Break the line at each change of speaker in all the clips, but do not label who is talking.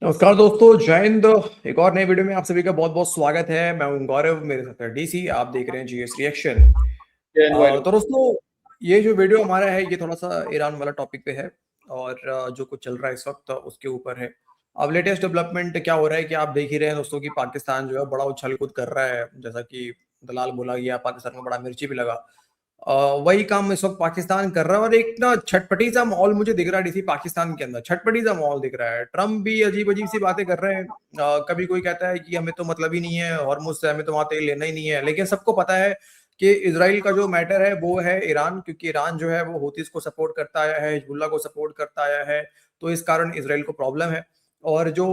नमस्कार दोस्तों, जय हिंद। एक और नई वीडियो में आप सभी का बहुत बहुत स्वागत है। मैं हूं गौरव, मेरे साथ है डीसी। आप देख रहे हैं जीएस रिएक्शन।
जैन भाई लोग।
तो दोस्तों, ये जो वीडियो हमारा है ये थोड़ा सा ईरान वाला टॉपिक पे है और जो कुछ चल रहा है इस वक्त उसके ऊपर है। अब लेटेस्ट डेवलपमेंट क्या हो रहा है कि आप देख ही रहे हैं दोस्तों कि पाकिस्तान जो है बड़ा उछल कूद कर रहा है। जैसा कि दलाल बोला गया, पाकिस्तान में बड़ा मिर्ची भी लगा। वही काम इस वक्त पाकिस्तान कर रहा है और एक ना छटपटी सा माहौल मुझे दिख रहा है डीसी पाकिस्तान के अंदर। छटपटी सा माहौल दिख रहा है। ट्रम्प भी अजीब अजीब सी बातें कर रहे हैं। कभी कोई कहता है कि हमें तो मतलब ही नहीं है, हॉर्मुज से हमें तो वहां तेल लेना ही नहीं है। लेकिन सबको पता है कि इसराइल का जो मैटर है वो है ईरान, क्योंकि ईरान जो है वो हूतीस को सपोर्ट करता आया है, हिजबुल्लाह को सपोर्ट करता आया है। तो इस कारण इसराइल को प्रॉब्लम है। और जो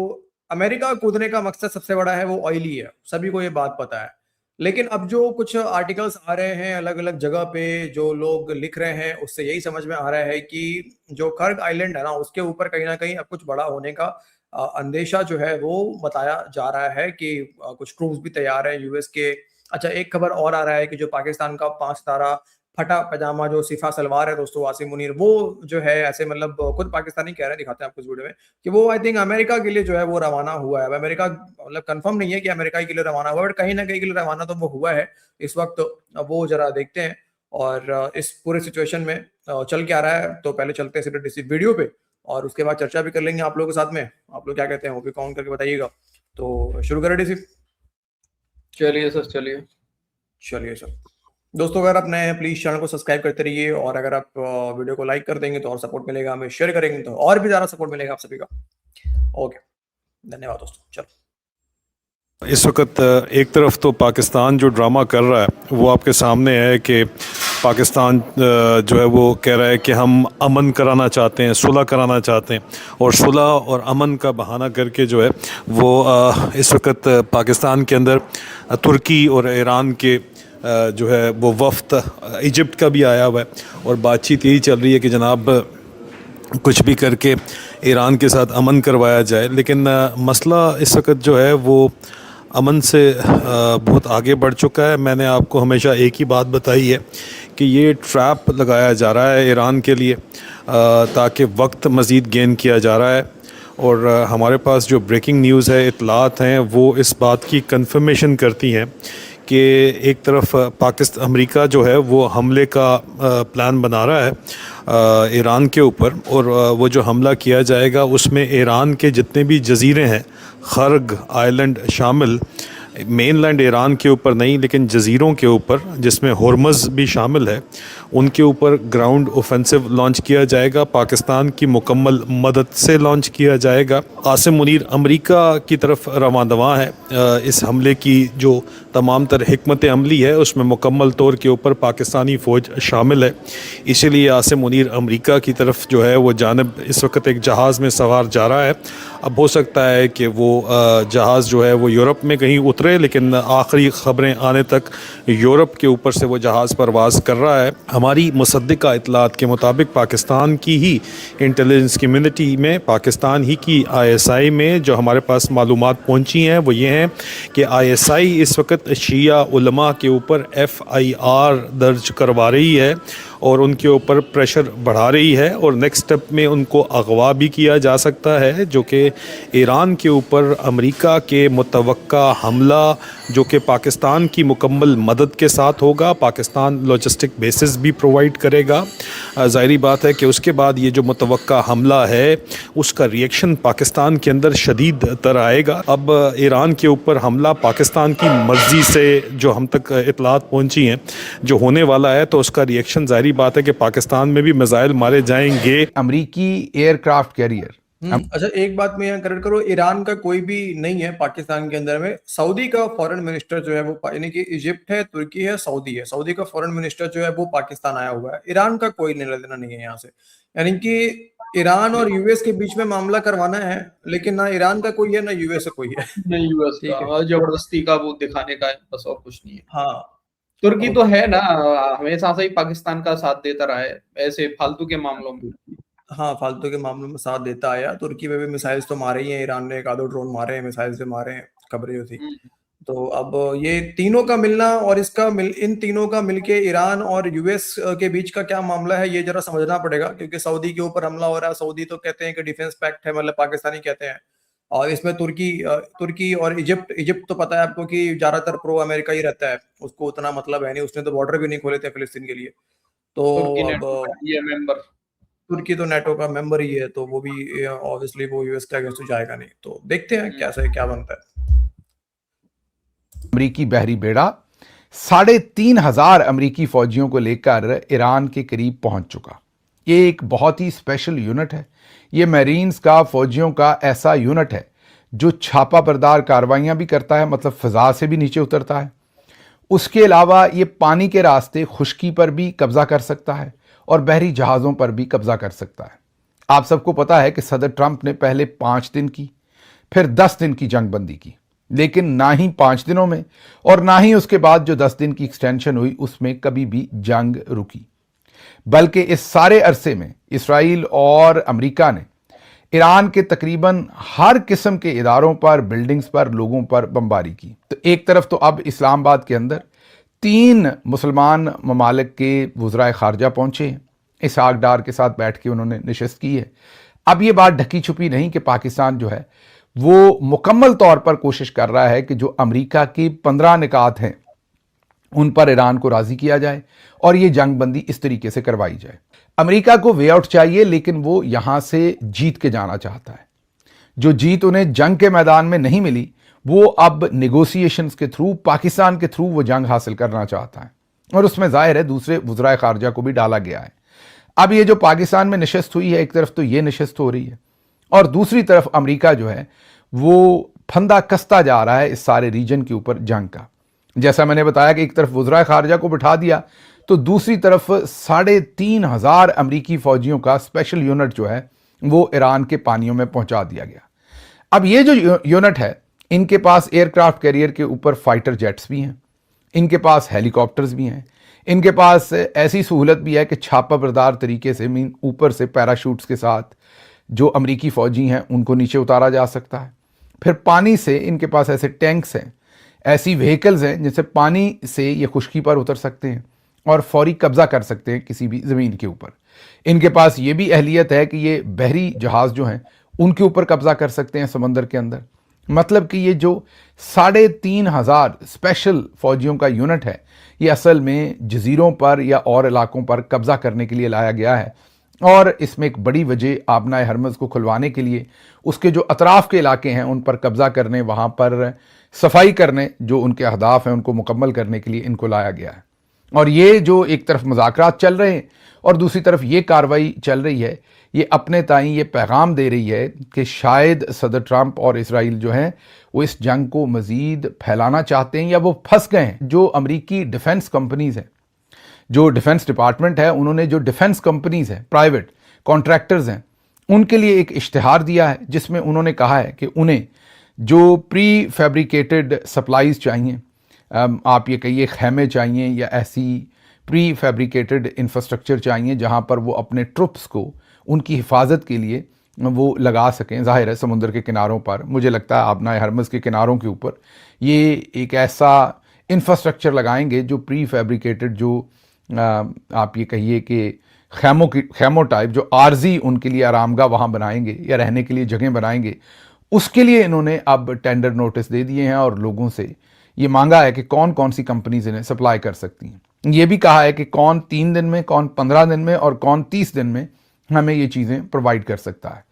अमेरिका कूदने का मकसद सबसे बड़ा है वो ऑयल ही है, सभी को ये बात पता है। लेकिन अब जो कुछ आर्टिकल्स आ रहे हैं अलग अलग जगह पे, जो लोग लिख रहे हैं, उससे यही समझ में आ रहा है कि जो कर्ग आइलैंड है ना, उसके ऊपर कहीं ना कहीं अब कुछ बड़ा होने का अंदेशा जो है वो बताया जा रहा है कि कुछ ट्रूप्स भी तैयार है यूएस के। अच्छा, एक खबर और आ रहा है कि जो पाकिस्तान का 5 तारा फटा पजामा जो सिफा सलवार है दोस्तों, वासिम मुनीर, वो जो है ऐसे मतलब खुद पाकिस्तानी कह रहे हैं, दिखाते हैं आपको इस वीडियो में, कि वो आई थिंक अमेरिका के लिए जो है वो रवाना हुआ है। अब अमेरिका मतलब कंफर्म नहीं है कि अमेरिका के लिए रवाना हुआ, बट कहीं ना कहीं के लिए रवाना तो वो हुआ है इस वक्त। अब वो जरा देखते हैं और इस पूरे सिचुएशन में चल के आ रहा है। तो पहले चलते हैं सीधे इसी वीडियो पे और उसके बाद चर्चा भी कर लेंगे आप लोगों के साथ में। आप लोग क्या कहते हैं वो भी कमेंट करके बताइएगा। तो शुरू करें डीसी।
चलिए सर, चलिए।
चलिए सर। दोस्तों, अगर आप नए हैं प्लीज चैनल को सब्सक्राइब करते रहिए और अगर आप वीडियो को लाइक कर देंगे तो और सपोर्ट मिलेगा, हमें शेयर करेंगे तो और भी ज्यादा सपोर्ट मिलेगा आप सभी का। ओके, धन्यवाद दोस्तों। चलो,
इस वक्त एक तरफ तो पाकिस्तान जो ड्रामा कर रहा है वो आपके सामने है कि पाकिस्तान जो है वो कह रहा है कि हम अमन कराना चाहते हैं, सुलह कराना चाहते हैं, और सुलह और अमन का बहाना करके जो है वो इस वक्त पाकिस्तान के अंदर तुर्की और ईरान के जो है वो वफ्द इजिप्ट का भी आया हुआ है और बातचीत यही चल रही है कि जनाब कुछ भी करके ईरान के साथ अमन करवाया जाए। लेकिन मसला इस वक्त जो है वो अमन से बहुत आगे बढ़ चुका है। मैंने आपको हमेशा एक ही बात बताई है कि ये ट्रैप लगाया जा रहा है ईरान के लिए ताकि वक्त मज़ीद गेन किया जा रहा है। और हमारे पास जो ब्रेकिंग न्यूज़ है, इतलात हैं, वो इस बात की कंफर्मेशन करती हैं कि एक तरफ अमेरिका जो है वो हमले का प्लान बना रहा है ईरान के ऊपर, और वो जो हमला किया जाएगा उसमें ईरान के जितने भी जजीरे हैं, खर्ग आइलैंड शामिल, मेनलैंड ईरान के ऊपर नहीं लेकिन जजीरों के ऊपर जिसमें हॉर्मज़ भी शामिल है, उनके ऊपर ग्राउंड ऑफेंसिव लॉन्च किया जाएगा। पाकिस्तान की मुकम्मल मदद से लॉन्च किया जाएगा। आसिम मुनीर अमेरिका की तरफ रवां है। इस हमले की जो तमाम तर हिकमत अमली है उसमें मुकम्मल तौर के ऊपर पाकिस्तानी फ़ौज शामिल है। इसीलिए आसिम मुनीर अमेरिका की तरफ जो है वो जानब इस वक्त एक जहाज़ में सवार जा रहा है। अब हो सकता है कि वो जहाज़ जो है वो यूरोप में कहीं उतरे, लेकिन आखिरी ख़बरें आने तक यूरोप के ऊपर से वो जहाज़ परवाज़ कर रहा है। हमारी मुसद्दिका इतलात के मुताबिक पाकिस्तान की ही इंटेलिजेंस कम्युनिटी में, पाकिस्तान ही की ISI में जो हमारे पास मालूमात पहुँची हैं वो ये हैं कि ISI इस वक्त शिया उलमा के ऊपर FIR दर्ज करवा रही है और उनके ऊपर प्रेशर बढ़ा रही है, और नेक्स्ट स्टेप में उनको अगवा भी किया जा सकता है, जो कि ईरान के ऊपर अमेरिका के मुतवक्का हमला जो कि पाकिस्तान की मुकम्मल मदद के साथ होगा। पाकिस्तान लॉजिस्टिक बेसिस भी प्रोवाइड करेगा। ज़ाहिरी बात है कि उसके बाद ये जो मुतवक्का हमला है उसका रिएक्शन पाकिस्तान के अंदर शदीद तर आएगा। अब ईरान के ऊपर हमला पाकिस्तान की मर्ज़ी से जो हम तक इतलात पहुँची हैं जो होने वाला है, तो उसका रिएक्शन ज़ाहिरी बात है कि पाकिस्तान में भी मिसाइल मारे जाएंगे।
अमरीकी एयरक्राफ्ट कैरियर।
अच्छा, एक बात मैं यहाँ करेक्ट करो, ईरान का कोई भी नहीं है पाकिस्तान के अंदर में। सऊदी का फॉरेन मिनिस्टर जो है वो, यानी कि इजिप्ट है, तुर्की है, सऊदी है, सऊदी का फॉरेन मिनिस्टर जो है वो पाकिस्तान आया हुआ है। ईरान का कोई लेना देना नहीं है यहाँ से। यानी कि ईरान और यूएस के बीच में मामला करवाना है, लेकिन ना ईरान का कोई है ना यूएस का कोई है।
नहीं, यूएस
ठीक है,
का जबरदस्ती का वो दिखाने का है, बस और कुछ नहीं है।
हाँ।
तुर्की तो
ओके,
है ना, हमेशा से ही पाकिस्तान का साथ देता रहा है ऐसे फालतू के मामलों में।
हाँ, फालतू के मामलों में साथ देता आया। तुर्की में भी मिसाइल्स तो मारे ही हैं, ईरान ने एक आधो ड्रोन मारे हैं, मिसाइल से मारे हैं, खबरें जो थी।
हम्म।
तो अब ये तीनों का मिलना और इन तीनों का मिलके ईरान और यूएस के बीच का क्या मामला है ये जरा समझना पड़ेगा, क्योंकि सऊदी के ऊपर हमला हो रहा है। सऊदी तो कहते हैं कि डिफेंस पैक्ट है, मतलब पाकिस्तानी कहते हैं और इसमें तुर्की और इजिप्ट तो पता है आपको कि ज्यादातर प्रो अमेरिका ही रहता है, उसको उतना मतलब है नहीं, उसने तो बॉर्डर भी नहीं खोले थे फिलिस्तीन के लिए। तो
तुर्की
अब
नेटो का ये मेंबर।
तुर्की तो नेटो का मेंबर ही है, तो वो भी ऑब्वियसली वो यूएस के अगेंस्ट तो जाएगा नहीं, तो देखते हैं कैसे क्या बनता है।
अमरीकी बहरी बेड़ा 3,500 अमरीकी फौजियों को लेकर ईरान के करीब पहुंच चुका। ये एक बहुत ही स्पेशल यूनिट है। ये मैरीन्स का, फौजियों का ऐसा यूनिट है जो छापा बरदार कार्रवाइयां भी करता है, मतलब फिजा से भी नीचे उतरता है। उसके अलावा ये पानी के रास्ते खुश्की पर भी कब्जा कर सकता है और बहरी जहाज़ों पर भी कब्जा कर सकता है। आप सबको पता है कि सदर ट्रंप ने पहले 5 दिन की, फिर 10 दिन की जंगबंदी की, लेकिन ना ही 5 दिनों में और ना ही उसके बाद जो 10 दिन की एक्सटेंशन हुई उसमें कभी भी जंग रुकी, बल्कि इस सारे अरसे में इसराइल और अमेरिका ने ईरान के तकरीबन हर किस्म के इदारों पर, बिल्डिंग्स पर, लोगों पर बमबारी की। तो एक तरफ तो अब इस्लामाबाद के अंदर 3 मुसलमान ममालिक के वज़राए खारजा पहुंचे हैं, इसहाक डार के साथ बैठ के उन्होंने नशिस्त की है। अब ये बात ढकी छुपी नहीं कि पाकिस्तान जो है वो मुकम्मल तौर पर कोशिश कर रहा है कि जो अमेरिका की 15 निकात हैं उन पर ईरान को राजी किया जाए और ये जंगबंदी इस तरीके से करवाई जाए। अमेरिका को वे आउट चाहिए, लेकिन वो यहां से जीत के जाना चाहता है। जो जीत उन्हें जंग के मैदान में नहीं मिली, वो अब नेगोशिएशंस के थ्रू, पाकिस्तान के थ्रू वो जंग हासिल करना चाहता है और उसमें जाहिर है दूसरे वज़राए खारजा को भी डाला गया है। अब ये जो पाकिस्तान में नशिस्त हुई है, एक तरफ तो ये नशिस्त हो रही है और दूसरी तरफ अमेरिका जो है वो फंदा कसता जा रहा है इस सारे रीजन के ऊपर जंग का। जैसा मैंने बताया कि एक तरफ वज़राए खारजा को बिठा दिया, तो दूसरी तरफ 3,500 अमरीकी फौजियों का स्पेशल यूनिट जो है वो ईरान के पानियों में पहुंचा दिया गया। अब ये जो यूनिट है, इनके पास एयरक्राफ्ट कैरियर के ऊपर फाइटर जेट्स भी हैं, इनके पास हेलीकॉप्टर्स भी हैं, इनके पास ऐसी सहूलत भी है कि छापा बरदार तरीके से मीन ऊपर से पैराशूट्स के साथ जो अमरीकी फौजी हैं उनको नीचे उतारा जा सकता है। फिर पानी से इनके पास ऐसे टैंक्स हैं, ऐसी व्हीकल्स हैं जिनसे पानी से ये खुश्की पर उतर सकते हैं और फौरी कब्जा कर सकते हैं किसी भी ज़मीन के ऊपर। इनके पास ये भी अहलियत है कि ये बहरी जहाज़ जो हैं उनके ऊपर कब्जा कर सकते हैं समंदर के अंदर। मतलब कि ये जो 3,500 स्पेशल फौजियों का यूनिट है, ये असल में जजीरों पर या और इलाकों पर कब्जा करने के लिए लाया गया है और इसमें एक बड़ी वजह आबनाए हरमज़ को खुलवाने के लिए, उसके जो अतराफ़ के इलाके हैं उन पर कब्जा करने, वहाँ पर सफाई करने, जो उनके अहदाफ हैं उनको मुकम्मल करने के लिए इनको लाया गया है। और ये जो एक तरफ मुज़ाकरात चल रहे हैं और दूसरी तरफ ये कार्रवाई चल रही है, ये अपने ताईं ये पैगाम दे रही है कि शायद सदर ट्रंप और इसराइल जो हैं वो इस जंग को मज़ीद फैलाना चाहते हैं या वो फंस गए हैं। जो अमरीकी डिफेंस कंपनीज़ हैं, जो डिफेंस डिपार्टमेंट है, उन्होंने जो डिफेंस कंपनीज़ हैं, प्राइवेट कॉन्ट्रैक्टर्स हैं, उनके लिए एक इश्तिहार दिया है जिसमें उन्होंने कहा है कि उन्हें जो प्री फैब्रिकेटेड सप्लाईज चाहिए, आप ये कहिए खैमे चाहिए या ऐसी प्री फैब्रिकेटेड इंफ्रास्ट्रक्चर चाहिए जहाँ पर वो अपने ट्रुप्स को उनकी हिफाजत के लिए वो लगा सकें। ज़ाहिर है समुद्र के किनारों पर, मुझे लगता है आबनाए हरमज़ के किनारों के ऊपर ये एक ऐसा इंफ्रास्ट्रक्चर लगाएंगे जो प्री फैब्रिकेटेड, जो आप ये कहिए कि खैमों टाइप, जो आर्जी उनके लिए आरामगाह वहाँ बनाएंगे या रहने के लिए जगह बनाएंगे। उसके लिए इन्होंने अब टेंडर नोटिस दे दिए हैं और लोगों से ये मांगा है कि कौन कौन सी कंपनीज इन्हें सप्लाई कर सकती हैं। ये भी कहा है कि कौन 3 दिन में, कौन 15 दिन में और कौन 30 दिन में हमें ये चीज़ें प्रोवाइड कर सकता है।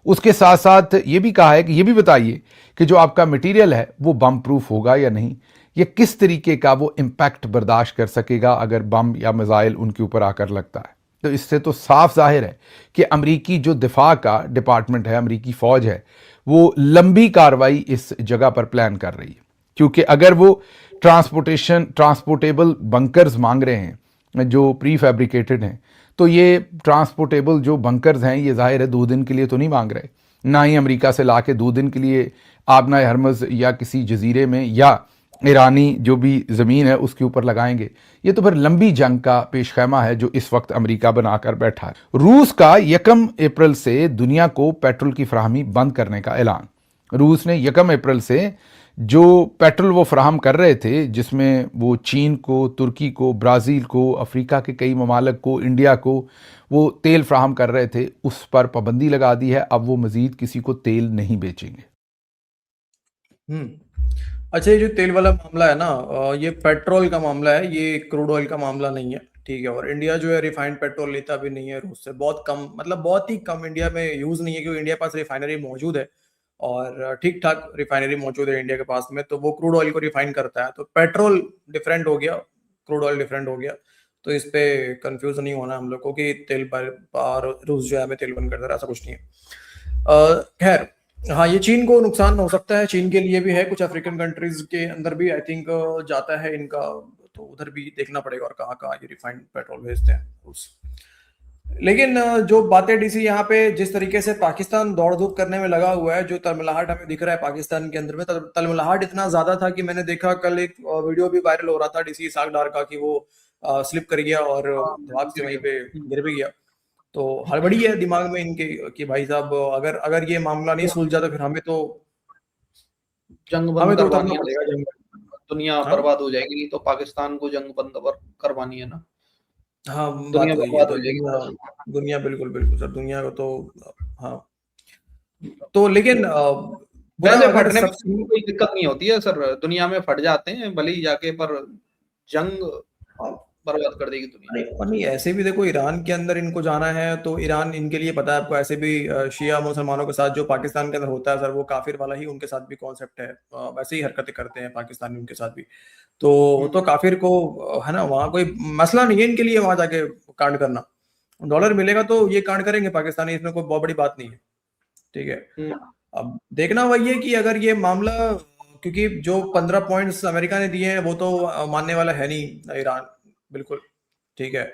उसके साथ साथ ये भी कहा है कि ये भी बताइए कि जो आपका मटेरियल है वो बम प्रूफ होगा या नहीं, ये किस तरीके का वो इम्पैक्ट बर्दाश्त कर सकेगा अगर बम या मिसाइल उनके ऊपर आकर लगता है। तो इससे तो साफ जाहिर है कि अमरीकी जो दिफा का डिपार्टमेंट है, अमरीकी फ़ौज है, वो लंबी कार्रवाई इस जगह पर प्लान कर रही है। क्योंकि अगर वो ट्रांसपोर्टेबल बंकर्स मांग रहे हैं जो प्री फैब्रिकेटेड हैं, तो ये ट्रांसपोर्टेबल जो बंकर्स हैं ये ज़ाहिर है 2 दिन के लिए तो नहीं मांग रहे, ना ही अमेरिका से ला के 2 दिन के लिए आबनाए हरमज़ या किसी जजीरे में या ईरानी जो भी ज़मीन है उसके ऊपर लगाएंगे। ये तो फिर लंबी जंग का पेशखैमा है जो इस वक्त अमेरिका बनाकर बैठा है। रूस का 1 अप्रैल से दुनिया को पेट्रोल की फराहमी बंद करने का ऐलान। रूस ने 1 अप्रैल से जो पेट्रोल वो फराहम कर रहे थे, जिसमें वो चीन को, तुर्की को, ब्राज़ील को, अफ्रीका के कई ममालिक को, इंडिया को वो तेल फराहम कर रहे थे, उस पर पाबंदी लगा दी है। अब वो मज़ीद किसी को तेल नहीं बेचेंगे।
अच्छा, ये जो तेल वाला मामला है ना, ये पेट्रोल का मामला है, ये क्रूड ऑयल का मामला नहीं है, ठीक है। और इंडिया जो है रिफाइंड पेट्रोल लेता भी नहीं है रूस से, बहुत कम, मतलब बहुत ही कम इंडिया में यूज नहीं है, क्योंकि इंडिया के पास रिफाइनरी मौजूद है और ठीक ठाक रिफाइनरी मौजूद है इंडिया के पास में, तो वो क्रूड ऑयल को रिफाइन करता है। तो पेट्रोल डिफरेंट हो गया, क्रूड ऑयल डिफरेंट हो गया, तो इस पे कंफ्यूज नहीं होना हम लोग को कि तेल पर रूस जो है हमें तेल बंद कर दे रहा है, ऐसा कुछ नहीं है। खैर, हाँ, ये चीन को नुकसान हो सकता है, चीन के लिए भी है, कुछ अफ्रीकन कंट्रीज के अंदर भी आई थिंक जाता है इनका, तो उधर भी देखना पड़ेगा और कहाँ कहाँ ये रिफाइंड पेट्रोल भेजते हैं रूस। लेकिन जो बातें डीसी यहाँ पे जिस तरीके से पाकिस्तान दौड़ धूप करने में लगा हुआ है, जो तलमलाहट हमें दिख रहा है पाकिस्तान के अंदर में, तलमलाहट इतना ज्यादा था कि मैंने देखा कल एक वीडियो भी वायरल हो रहा था डीसी इसहाक डार का, कि वो स्लिप कर गया और भाग से वहीं पे गिर भी गया। तो हड़बड़ी है दिमाग में इनके कि भाई साहब, अगर अगर ये मामला नहीं सुलझा तो फिर हमें तो
जंग बंद
उतरना
करवानी है,
पड़ेगा जंग में।
दुनिया
हाँ
बर्बाद हो जाएगी, नहीं तो पाकिस्तान को जंग बंद करवानी है ना,
हाँ, बात
दुनिया
वही है,
बर्बाद
तो
हो जाएगी
दुनिया,
सर।
दुनिया बिल्कुल बिल्कुल सर, दुनिया को तो, हाँ। तो लेकिन बुरा
वैसे
अगर
फटने में
सब,
कोई दिक्कत नहीं होती है सर, दुनिया में फट जाते हैं भले ही जाके, पर जंग बर्बाद कर देगी दुनिया।
नहीं, और नहीं, ऐसे भी देखो, ईरान के अंदर इनको जाना है तो ईरान इनके लिए पता है आपको, ऐसे भी शिया मुसलमानों के साथ जो पाकिस्तान के अंदर होता है सर, वो काफिर वाला ही उनके साथ भी कॉन्सेप्ट है, वैसे ही हरकतें करते हैं पाकिस्तानी उनके साथ भी। तो काफिर को है ना, वहाँ कोई मसला नहीं है इनके लिए वहां जाके कांड करना, डॉलर मिलेगा तो ये कांड करेंगे पाकिस्तानी, इसमें कोई बहुत बड़ी बात नहीं है, ठीक है। अब देखना वही है कि अगर ये मामला, क्योंकि जो 15 पॉइंट्स अमेरिका ने दिए हैं वो तो मानने वाला है नहीं ईरान, बिल्कुल, ठीक है।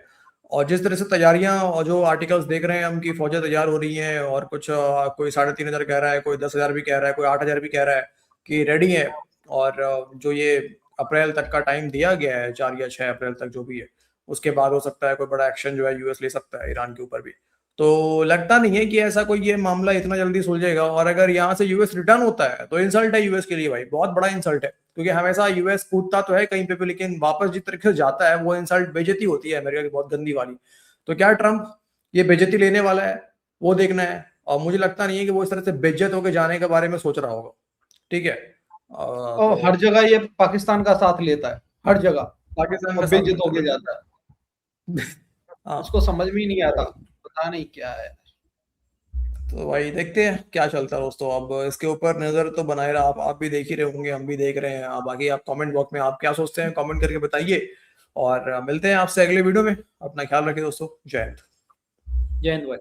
और जिस तरह से तैयारियां और जो आर्टिकल्स देख रहे हैं हम कि फौजें तैयार हो रही हैं, और कुछ कोई 3,500 कह रहा है, कोई 10,000 भी कह रहा है, कोई 8,000 भी कह रहा है कि रेडी है। और जो ये अप्रैल तक का टाइम दिया गया है, 4 या 6 अप्रैल तक जो भी है, उसके बाद हो सकता है कोई बड़ा एक्शन जो है यूएस ले सकता है ईरान के ऊपर भी। तो लगता नहीं है कि ऐसा कोई ये मामला इतना जल्दी सुलझेगा, और अगर यहाँ से यूएस रिटर्न होता है तो इंसल्ट है यूएस के लिए भाई, बहुत बड़ा इंसल्ट है, क्योंकि हमेशा यूएस कूदता तो है कहीं पे भी, लेकिन वापस जिस तरीके से जाता है वो इंसल्ट, बेइज्जती होती है अमेरिका की बहुत गंदी वाली। तो क्या ट्रम्प ये बेइज्जती लेने वाला है, वो देखना है। और मुझे लगता नहीं है कि वो इस तरह से बेइज्जत होकर जाने के बारे में सोच रहा होगा, ठीक है।
और
तो
हर जगह ये पाकिस्तान का साथ लेता है, हर जगह,
पाकिस्तान का
और
साथ
बेइज्जत
देता
होके
है
जाता है,
हाँ,
उसको समझ में ही नहीं आता, पता नहीं क्या है।
तो भाई देखते हैं क्या चलता है दोस्तों। अब इसके ऊपर नजर तो बनाए रहा, आप भी देख ही रहे होंगे, हम भी देख रहे हैं। बाकी आप कमेंट बॉक्स में आप क्या सोचते हैं कमेंट करके बताइए, और मिलते हैं आपसे अगले वीडियो में। अपना ख्याल रखिए दोस्तों, जय हिंद।
जय हिंद भाई।